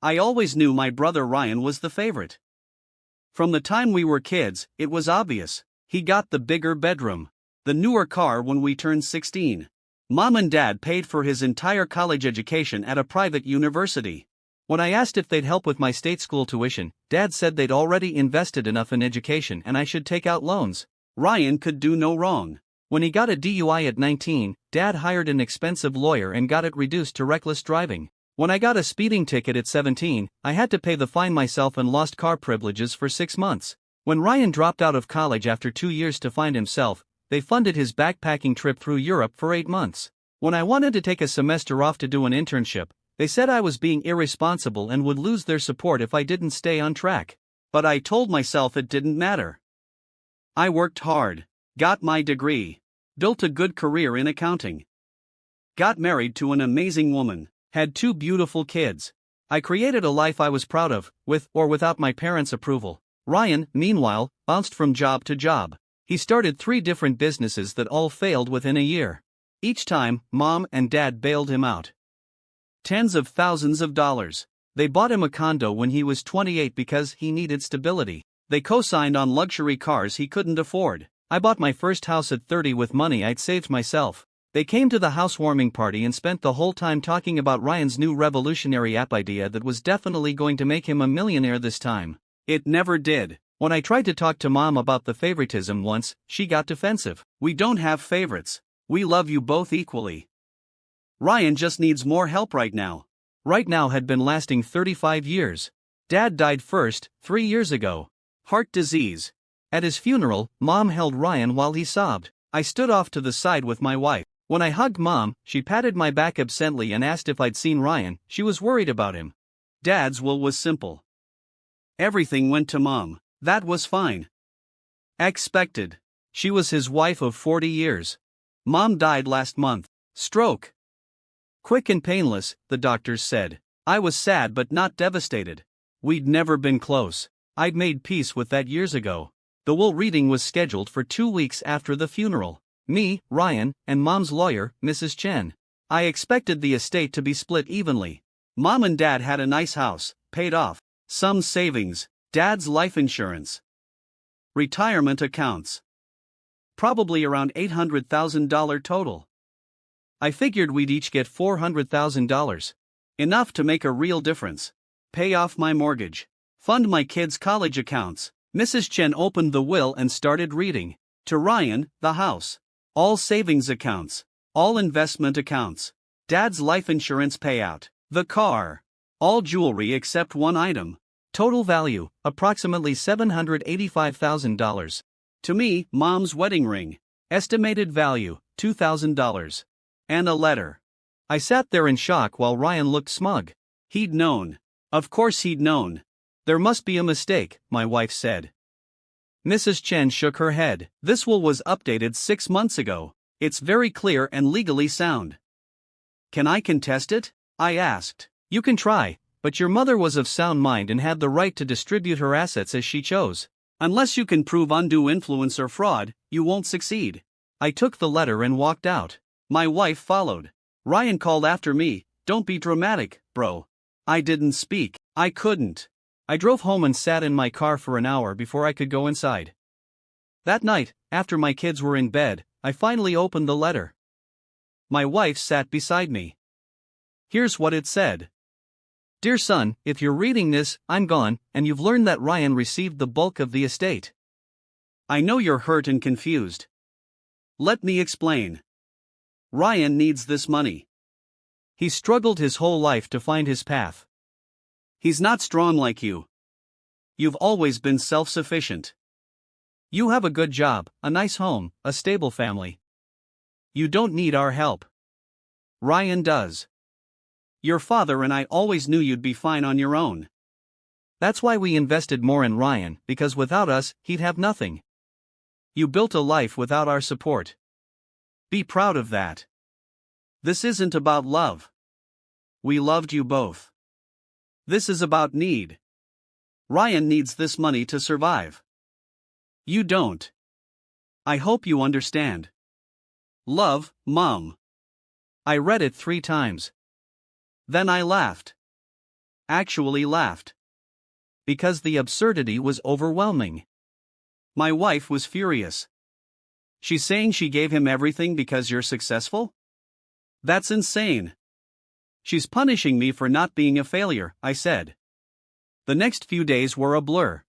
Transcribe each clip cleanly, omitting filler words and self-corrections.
I always knew my brother Ryan was the favorite. From the time we were kids, it was obvious. He got the bigger bedroom, the newer car when we turned 16. Mom and Dad paid for his entire college education at a private university. When I asked if they'd help with my state school tuition, Dad said they'd already invested enough in education and I should take out loans. Ryan could do no wrong. When he got a DUI at 19, Dad hired an expensive lawyer and got it reduced to reckless driving. When I got a speeding ticket at 17, I had to pay the fine myself and lost car privileges for 6 months. When Ryan dropped out of college after 2 years to find himself, they funded his backpacking trip through Europe for 8 months. When I wanted to take a semester off to do an internship, they said I was being irresponsible and would lose their support if I didn't stay on track. But I told myself it didn't matter. I worked hard, got my degree, built a good career in accounting, got married to an amazing woman, had 2 beautiful kids. I created a life I was proud of, with or without my parents' approval. Ryan, meanwhile, bounced from job to job. He started 3 different businesses that all failed within a year. Each time, Mom and Dad bailed him out. Tens of thousands of dollars. They bought him a condo when he was 28 because he needed stability. They co-signed on luxury cars he couldn't afford. I bought my first house at 30 with money I'd saved myself. They came to the housewarming party and spent the whole time talking about Ryan's new revolutionary app idea that was definitely going to make him a millionaire this time. It never did. When I tried to talk to Mom about the favoritism once, she got defensive. We don't have favorites. We love you both equally. Ryan just needs more help right now. Right now had been lasting 35 years. Dad died first, 3 years ago. Heart disease. At his funeral, Mom held Ryan while he sobbed. I stood off to the side with my wife. When I hugged Mom, she patted my back absently and asked if I'd seen Ryan. She was worried about him. Dad's will was simple. Everything went to Mom. That was fine. Expected. She was his wife of 40 years. Mom died last month. Stroke. Quick and painless, the doctors said. I was sad but not devastated. We'd never been close. I'd made peace with that years ago. The will reading was scheduled for 2 weeks after the funeral. Me, Ryan, and Mom's lawyer, Mrs. Chen. I expected the estate to be split evenly. Mom and Dad had a nice house, paid off, some savings, Dad's life insurance, retirement accounts. Probably around $800,000 total. I figured we'd each get $400,000. Enough to make a real difference. Pay off my mortgage. Fund my kids' college accounts. Mrs. Chen opened the will and started reading. To Ryan, the house. All savings accounts. All investment accounts. Dad's life insurance payout. The car. All jewelry except one item. Total value, approximately $785,000. To me, Mom's wedding ring. Estimated value, $2,000. And a letter. I sat there in shock while Ryan looked smug. He'd known. Of course he'd known. There must be a mistake, my wife said. Mrs. Chen shook her head. This will was updated 6 months ago. It's very clear and legally sound. Can I contest it? I asked. You can try, but your mother was of sound mind and had the right to distribute her assets as she chose. Unless you can prove undue influence or fraud, you won't succeed. I took the letter and walked out. My wife followed. Ryan called after me, "Don't be dramatic, bro." I didn't speak. I couldn't. I drove home and sat in my car for an hour before I could go inside. That night, after my kids were in bed, I finally opened the letter. My wife sat beside me. Here's what it said. Dear son, if you're reading this, I'm gone, and you've learned that Ryan received the bulk of the estate. I know you're hurt and confused. Let me explain. Ryan needs this money. He's struggled his whole life to find his path. He's not strong like you. You've always been self-sufficient. You have a good job, a nice home, a stable family. You don't need our help. Ryan does. Your father and I always knew you'd be fine on your own. That's why we invested more in Ryan, because without us, he'd have nothing. You built a life without our support. Be proud of that. This isn't about love. We loved you both. This is about need. Ryan needs this money to survive. You don't. I hope you understand. Love, Mom. I read it 3 times. Then I laughed. actually laughed. Because the absurdity was overwhelming. My wife was furious. She's saying she gave him everything because you're successful? That's insane. She's punishing me for not being a failure, I said. The next few days were a blur.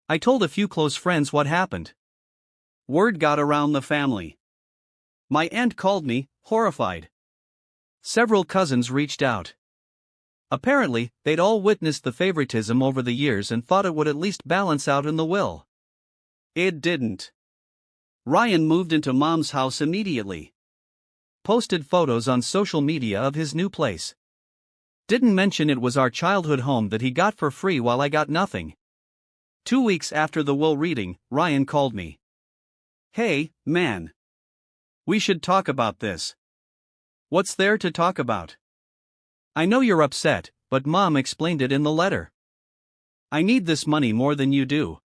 I told a few close friends what happened. Word got around the family. My aunt called me, horrified. Several cousins reached out. Apparently, they'd all witnessed the favoritism over the years and thought it would at least balance out in the will. It didn't. Ryan moved into Mom's house immediately. Posted photos on social media of his new place. Didn't mention it was our childhood home that he got for free while I got nothing. 2 weeks after the will reading, Ryan called me. Hey, man. We should talk about this. What's there to talk about? I know you're upset, but Mom explained it in the letter. I need this money more than you do.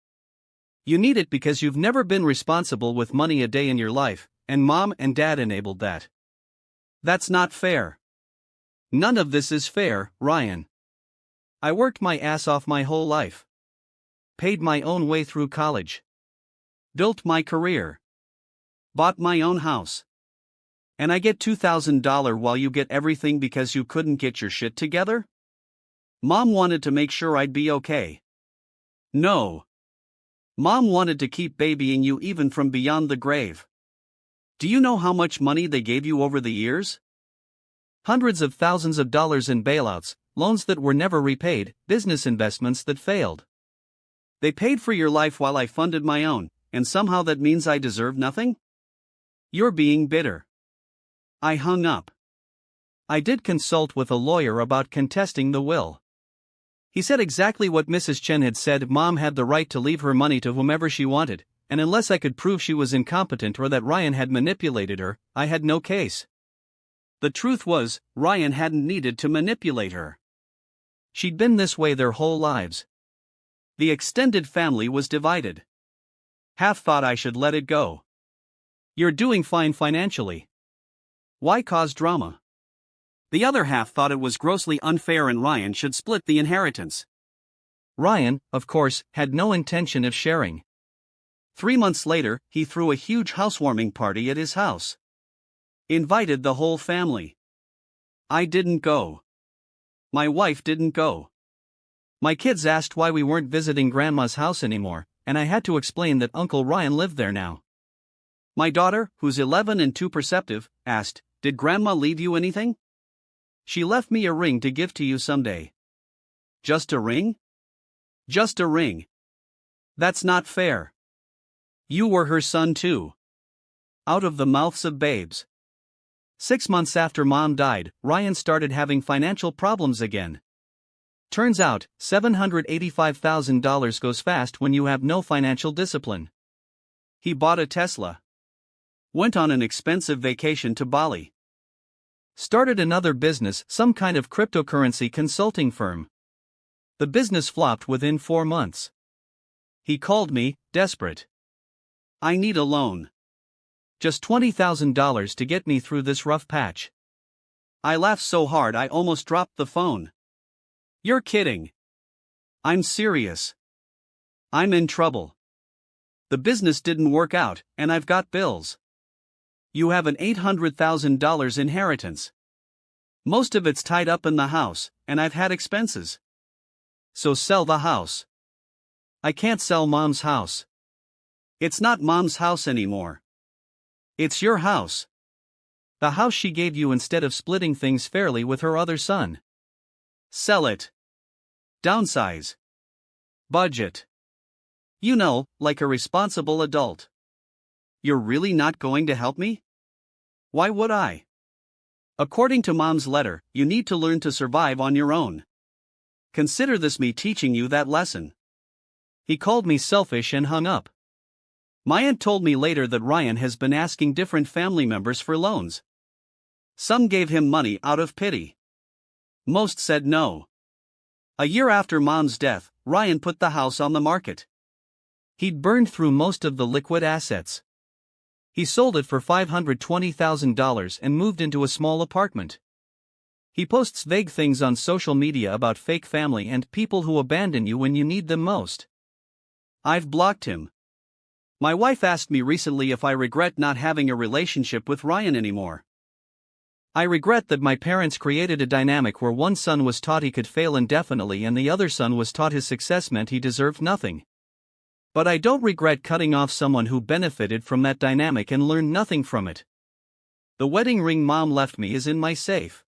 You need it because you've never been responsible with money a day in your life, and Mom and Dad enabled that. That's not fair. None of this is fair, Ryan. I worked my ass off my whole life. Paid my own way through college. Built my career. Bought my own house. And I get $2,000 while you get everything because you couldn't get your shit together? Mom wanted to make sure I'd be okay. No. Mom wanted to keep babying you even from beyond the grave. Do you know how much money they gave you over the years? Hundreds of thousands of dollars in bailouts, loans that were never repaid, business investments that failed. They paid for your life while I funded my own, and somehow that means I deserve nothing? You're being bitter. I hung up. I did consult with a lawyer about contesting the will. He said exactly what Mrs. Chen had said. Mom had the right to leave her money to whomever she wanted, and unless I could prove she was incompetent or that Ryan had manipulated her, I had no case. The truth was, Ryan hadn't needed to manipulate her. She'd been this way their whole lives. The extended family was divided. Half thought I should let it go. You're doing fine financially. Why cause drama? The other half thought it was grossly unfair and Ryan should split the inheritance. Ryan, of course, had no intention of sharing. 3 months later, he threw a huge housewarming party at his house. Invited the whole family. I didn't go. My wife didn't go. My kids asked why we weren't visiting Grandma's house anymore, and I had to explain that Uncle Ryan lived there now. My daughter, who's 11 and too perceptive, asked, "Did Grandma leave you anything?" "She left me a ring to give to you someday." "Just a ring?" "Just a ring. That's not fair. You were her son too." Out of the mouths of babes. 6 months after Mom died, Ryan started having financial problems again. Turns out, $785,000 goes fast when you have no financial discipline. He bought a Tesla. Went on an expensive vacation to Bali. Started another business, some kind of cryptocurrency consulting firm. The business flopped within 4 months. He called me, desperate. "I need a loan. Just $20,000 to get me through this rough patch." I laughed so hard I almost dropped the phone. "You're kidding." "I'm serious. I'm in trouble. The business didn't work out, and I've got bills. You have an $800,000 inheritance. Most of it's tied up in the house, and I've had expenses. So sell the house." "I can't sell Mom's house." "It's not Mom's house anymore. It's your house. The house she gave you instead of splitting things fairly with her other son. Sell it. Downsize. Budget. You know, like a responsible adult." "You're really not going to help me?" "Why would I? According to Mom's letter, you need to learn to survive on your own. Consider this me teaching you that lesson." He called me selfish and hung up. My aunt told me later that Ryan has been asking different family members for loans. Some gave him money out of pity. Most said no. A year after Mom's death, Ryan put the house on the market. He'd burned through most of the liquid assets. He sold it for $520,000 and moved into a small apartment. He posts vague things on social media about fake family and people who abandon you when you need them most. I've blocked him. My wife asked me recently if I regret not having a relationship with Ryan anymore. I regret that my parents created a dynamic where one son was taught he could fail indefinitely and the other son was taught his success meant he deserved nothing. But I don't regret cutting off someone who benefited from that dynamic and learned nothing from it. The wedding ring Mom left me is in my safe.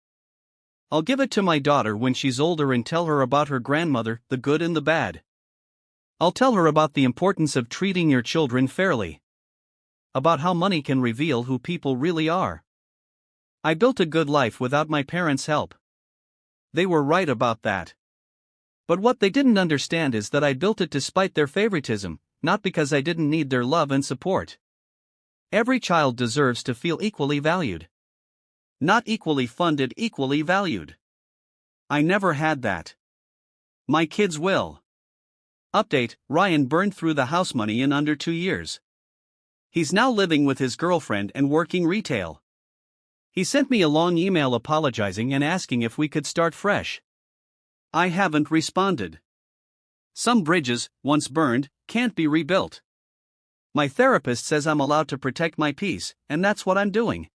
I'll give it to my daughter when she's older and tell her about her grandmother, the good and the bad. I'll tell her about the importance of treating your children fairly. About how money can reveal who people really are. I built a good life without my parents' help. They were right about that. But what they didn't understand is that I built it despite their favoritism, not because I didn't need their love and support. Every child deserves to feel equally valued. Not equally funded, equally valued. I never had that. My kids will. Update: Ryan burned through the house money in under 2 years. He's now living with his girlfriend and working retail. He sent me a long email apologizing and asking if we could start fresh. I haven't responded. Some bridges, once burned, can't be rebuilt. My therapist says I'm allowed to protect my peace, and that's what I'm doing.